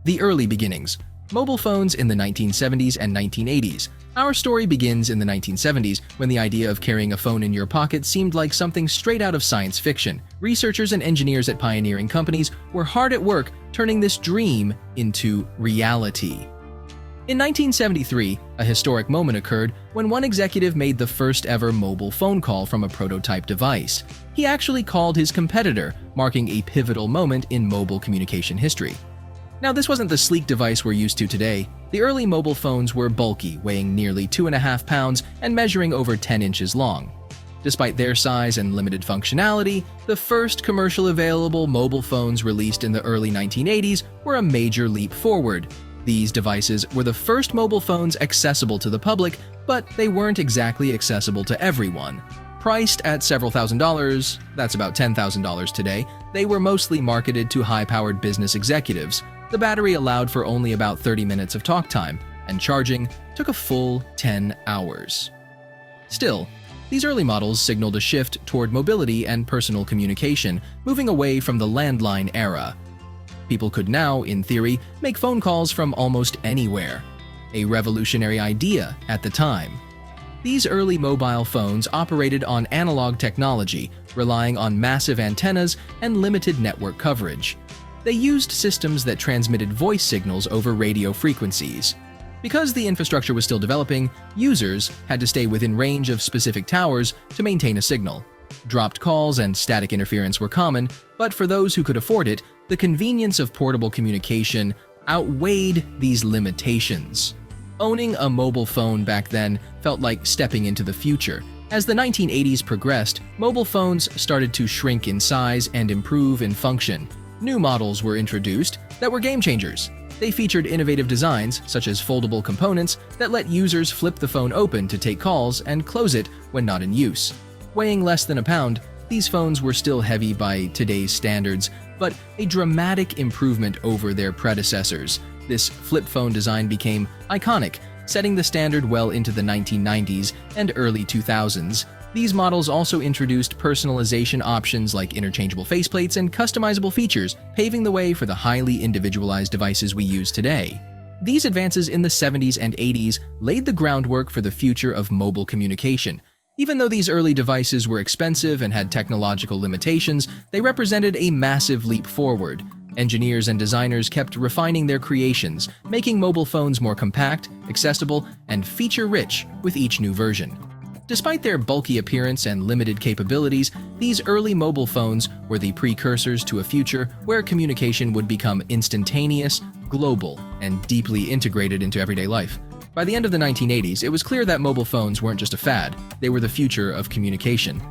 The early beginnings. Mobile phones in the 1970s and 1980s. Our story begins in the 1970s when the idea of carrying a phone in your pocket seemed like something straight out of science fiction. Researchers and engineers at pioneering companies were hard at work turning this dream into reality. In 1973, a historic moment occurred when one executive made the first ever mobile phone call from a prototype device. He actually called his competitor, marking a pivotal moment in mobile communication history. Now, this wasn't the sleek device we're used to today. The early mobile phones were bulky, weighing nearly 2.5 pounds and measuring over 10 inches long. Despite their size and limited functionality, the first commercially available mobile phones released in the early 1980s were a major leap forward. These devices were the first mobile phones accessible to the public, but they weren't exactly accessible to everyone. Priced at several $1,000s, that's about $10,000 today, they were mostly marketed to high-powered business executives. The battery allowed for only about 30 minutes of talk time, and charging took a full 10 hours. Still, these early models signaled a shift toward mobility and personal communication, moving away from the landline era. People could now, in theory, make phone calls from almost anywhere. A revolutionary idea at the time. These early mobile phones operated on analog technology, relying on massive antennas and limited network coverage. They used systems that transmitted voice signals over radio frequencies. Because the infrastructure was still developing, users had to stay within range of specific towers to maintain a signal. Dropped calls and static interference were common, but for those who could afford it, the convenience of portable communication outweighed these limitations. Owning a mobile phone back then felt like stepping into the future. As the 1980s progressed, mobile phones started to shrink in size and improve in function. New models were introduced that were game changers. They featured innovative designs, such as foldable components that let users flip the phone open to take calls and close it when not in use. Weighing less than a pound, these phones were still heavy by today's standards, but a dramatic improvement over their predecessors. This flip phone design became iconic, setting the standard well into the 1990s and early 2000s. These models also introduced personalization options like interchangeable faceplates and customizable features, paving the way for the highly individualized devices we use today. These advances in the 70s and 80s laid the groundwork for the future of mobile communication. Even though these early devices were expensive and had technological limitations, they represented a massive leap forward. Engineers and designers kept refining their creations, making mobile phones more compact, accessible, and feature-rich with each new version. Despite their bulky appearance and limited capabilities, these early mobile phones were the precursors to a future where communication would become instantaneous, global, and deeply integrated into everyday life. By the end of the 1980s, it was clear that mobile phones weren't just a fad, they were the future of communication.